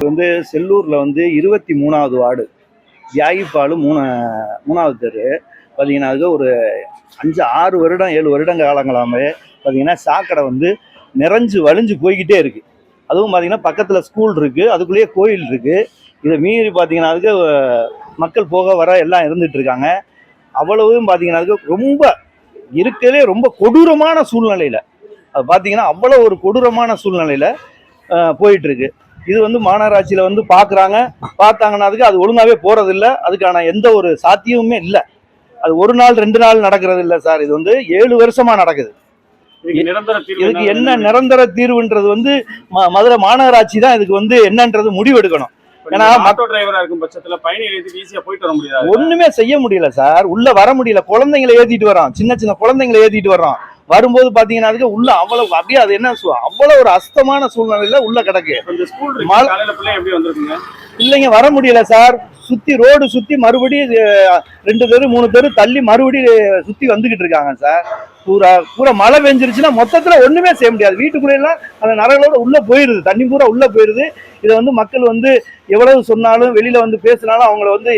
வந்து செல்லூரில் வந்து 23வது வார்டு தியாகிப்பாலு 3வது தெரு பார்த்தீங்கன்னா அது ஒரு 5-6 வருடம் 7 வருடங்க காலங்களாமே பார்த்தீங்கன்னா சாக்கடை வந்து நிறைஞ்சு வலிஞ்சு போய்கிட்டே இருக்குது. அதுவும் பார்த்தீங்கன்னா பக்கத்தில் ஸ்கூல் இருக்குது, அதுக்குள்ளேயே கோயில் இருக்குது. இதை மீறி பார்த்தீங்கன்னா அதுக்கு மக்கள் போக வர எல்லாம் இருந்துகிட்டு இருக்காங்க. அவ்வளவும் பார்த்தீங்கன்னா அதுக்கு ரொம்ப இருக்கிறதே ரொம்ப கொடூரமான சூழ்நிலையில் அது பார்த்தீங்கன்னா அவ்வளோ ஒரு கொடூரமான சூழ்நிலையில் போயிட்டுருக்கு. இது வந்து மாநகராட்சியில் வந்து பார்த்தாங்கன்னாதுக்கு அது ஒழுங்காகவே போகிறதில்ல. அதுக்கான எந்த ஒரு சாத்தியமுமே இல்லை. அது ஒரு நாள் 2 நாள் நடக்கிறது இல்லை சார். இது வந்து 7 வருஷமாக நடக்குது. இதுக்கு என்ன நிரந்தர தீர்வுன்றது வந்து மதுரை மாநகராட்சி தான் இதுக்கு வந்து என்னன்றது முடிவெடுக்கணும். ஏன்னா ஆட்டோ டிரைவரா இருக்கும் பட்சத்துல பயணிகள் ஈஸியா போயிட்டு வர முடியாது, ஒண்ணுமே செய்ய முடியல சார். உள்ள வர முடியல. குழந்தைங்களை ஏத்திட்டு வரோம், சின்ன குழந்தைங்களை ஏத்திட்டு வர்றோம். வரும்போது பாத்தீங்கன்னா அதுக்கு உள்ள அவ்வளவு அப்படியே அது என்ன அவ்வளவு ஒரு அஸ்தமான சூழ்நிலையில உள்ள கிடக்கு. இல்லைங்க, வர முடியல சார். சுத்தி ரோடு சுத்தி மறுபடியும் 2 தெரு 3 தெரு தள்ளி மறுபடியும் சுத்தி வந்துகிட்டு இருக்காங்க சார். பூரா மழை பெஞ்சிருச்சுன்னா மொத்தத்துல ஒண்ணுமே செய்ய முடியாது. வீட்டுக்குள்ள எல்லாம் அந்த நரகளோட உள்ள போயிருது, தண்ணி பூரா உள்ள போயிருது. இதை வந்து மக்கள் வந்து எவ்வளவு சொன்னாலும் வெளியில வந்து பேசினாலும் அவங்கள வந்து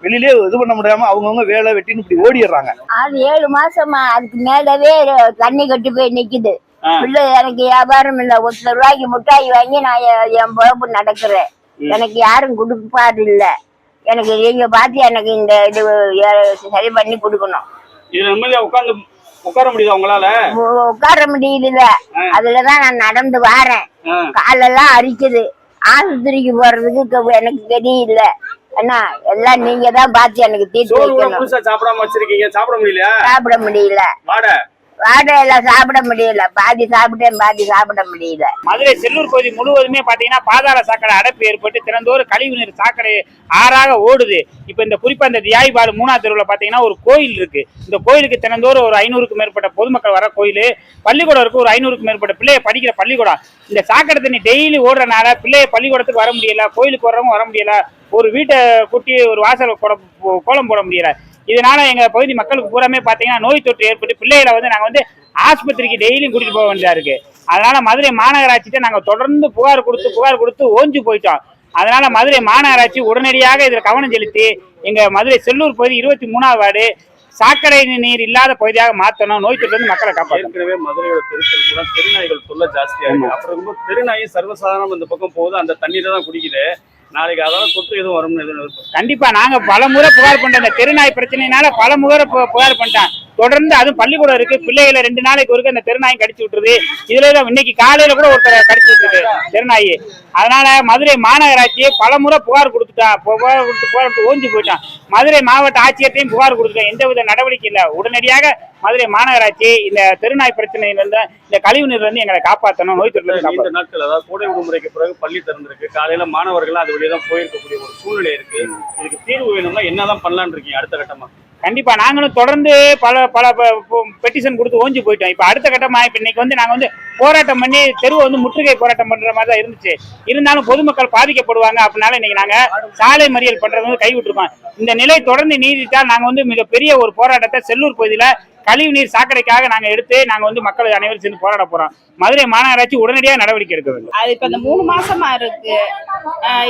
வெளியிலே இது பண்ண முடியாம அவங்கவுங்க வேலை வெட்டின்னு இப்படி ஓடிடுறாங்க. அது 7 மாசமா அதுக்கு மேலவே தண்ணி கட்டி போய் நிக்குது. பிள்ளை எனக்கு வியாபாரம் இல்லை. 1 ரூபாய்க்கு மிட்டாய் வாங்கி நான் என் பொழப்பு நடக்கிறேன். எனக்கு யாரும் கொடுப்பாரு இல்ல. எனக்கு நீங்க பார்த்து எனக்கு இந்த இது சரி பண்ணி கொடுக்கணும். உட்கார முடியுது உங்களால? உட்கார முடியுதுல்ல. அதுலதான் நான் நடந்து வாரேன். காலெல்லாம் அரிக்குது. ஆஸ்பத்திரிக்கு போறதுக்கு எனக்கு தெரியல. என்ன எல்லாம் நீங்க தான் பார்த்து எனக்கு தீர்த்து வைக்கணும். சாப்பிடாம வச்சிருக்கீங்க, சாப்பிட முடியல? சாப்பிட முடியல. வாடையெல்லாம் சாப்பிட முடியல. பாதி சாப்பிட்டேன், பாதி சாப்பிட முடியல. மதுரை செல்லூர் பகுதி முழுவதுமே பாத்தீங்கன்னா பாதாள சாக்கடை அடைப்பு ஏற்பட்டு திறந்தோறு கழிவுநீர் சாக்கடை ஆறாக ஓடுது. இப்ப இந்த குறிப்பா இந்த தியாகிபாலு 3வது தெருவில் பாத்தீங்கன்னா ஒரு கோயில் இருக்கு. இந்த கோயிலுக்கு திறந்தோறு ஒரு 500க்கும் மேற்பட்ட பொதுமக்கள் வர கோயில். பள்ளிக்கூடம் இருக்கு, ஒரு 500க்கும் மேற்பட்ட பிள்ளைய படிக்கிற பள்ளிக்கூடம். இந்த சாக்கடை தண்ணி டெய்லி ஓடுறனால பிள்ளைய பள்ளிக்கூடத்துக்கு வர முடியல, கோயிலுக்கு வர்றவங்க வர முடியல, ஒரு வீட்டை கூட்டி ஒரு வாசல் கோலம் போட முடியல. இதனால எங்க பகுதி மக்களுக்கு பூராமே பாத்தீங்கன்னா நோய் தொற்று ஏற்பட்டு பிள்ளைகளை வந்து நாங்க வந்து ஆஸ்பத்திரிக்கு டெய்லியும் கூட்டிட்டு போக வேண்டியதா இருக்கு. அதனால மதுரை மாநகராட்சிட்ட நாங்க தொடர்ந்து புகார் கொடுத்து ஓஞ்சு போயிட்டோம். அதனால மதுரை மாநகராட்சி உடனடியாக இதுல கவனம் செலுத்தி எங்க மதுரை செல்லூர் பகுதி 23வது வார்டு சாக்கடை நீர் இல்லாத பகுதியாக மாற்றணும். நோய் தொற்று வந்து மக்களை காப்பாற்றணும். ஏற்கனவே மதுரையோட தெருக்கள் கூட தெருநாய்கள் தொல்லை ஜாஸ்தியா இருக்கு. அப்புறம் தெருநாயும் சர்வசாதாரணம் இந்த பக்கம் போகுது, அந்த தண்ணீரை தான் குடிக்குது. நாளைக்கு அதாவது தொற்று எதுவும் வரும்னு கண்டிப்பா நாங்க பல முறை புகார் பண்ணிட்டோம். இந்த தெருநாய் பிரச்சனைனால பல முறை புகார் பண்ணிட்டோம். தொடர்ந்து அதுவும் பள்ளிக்கூடம் இருக்கு, பிள்ளைகளை 2 நாளைக்கு ஒருக்க இந்த தெருநாய் கடிச்சு விட்டுருது. இதுல இன்னைக்கு காலையில கூட ஒருத்தர் கடிச்சு விட்டுருக்கு தெருநாய். அதனால மதுரை மாநகராட்சி பல முறை புகார் கொடுத்து ஓஞ்சி போயிட்டான். மதுரை மாவட்ட ஆட்சியர்த்தையும் புகார் கொடுத்துட்டோம். எந்தவித நடவடிக்கை இல்லை. உடனடியாக மதுரை மாநகராட்சி இந்த தெருநாய் பிரச்சனையிலிருந்து இந்த கழிவு நீர் வந்து எங்களை காப்பாற்றணும். நோய் தொற்று இந்த நாட்கள் அதாவது கோடை விடுமுறைக்கு பிறகு பள்ளி திறந்திருக்கு. காலையில மாணவர்கள் அது வழியே தான் போயிருக்கக்கூடிய ஒரு சூழ்நிலை இருக்கு. இதுக்கு தீர்வு வேணும்னா என்னதான் பண்ணலான்னு இருக்கீங்க அடுத்த கட்டமா? கண்டிப்பா நாங்களும் தொடர்ந்து பல பெட்டிஷன் கொடுத்து ஓஞ்சி போயிட்டோம். இப்ப அடுத்த கட்டமா இப்ப இன்னைக்கு வந்து நாங்க வந்து போராட்டம் பண்ணி தெருவை வந்து முற்றுகை போராட்டம் பண்ற மாதிரி தான் இருந்துச்சு. இருந்தாலும் பொதுமக்கள் பாதிக்கப்படுவாங்க அப்படினால இன்னைக்கு நாங்க சாலை மறியல் பண்றது வந்து கைவிட்டிருக்கோம். இந்த நிலை தொடர்ந்து நீடித்தால் நாங்க வந்து மிகப்பெரிய ஒரு போராட்டத்தை செல்லூர் பகுதியில கழிவு நீர் சாக்கடைக்காக நாங்க எடுத்து நாங்க வந்து மக்கள் அனைவரும் சேர்ந்து போராட போறோம். மதுரை மாநகராட்சி உடனடியாக நடவடிக்கை எடுக்க வேண்டும். அது இப்ப இந்த 3 மாசமா இருக்கு.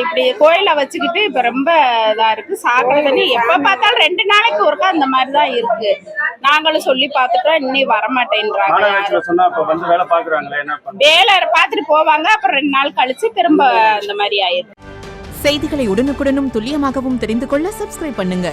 இப்படி கோயில வச்சுக்கிட்டு இப்ப ரொம்ப இதா இருக்கு. சாக்கடை தண்ணி எப்ப பார்த்தாலும் 2 நாளைக்கு ஒருக்கா அந்த மாதிரிதான் இருக்கு. நாங்களும் சொல்லி பார்த்துட்டோம், இன்னும் வரமாட்டேன்றாங்க. வேலை பார்த்துட்டு போவாங்க, அப்புறம் 2 நாள் கழிச்சு திரும்ப அந்த மாதிரி ஆயிருக்கு. செய்திகளை உடனுக்குடனும் துல்லியமாகவும் தெரிந்து கொள்ள சப்ஸ்கிரைப் பண்ணுங்க.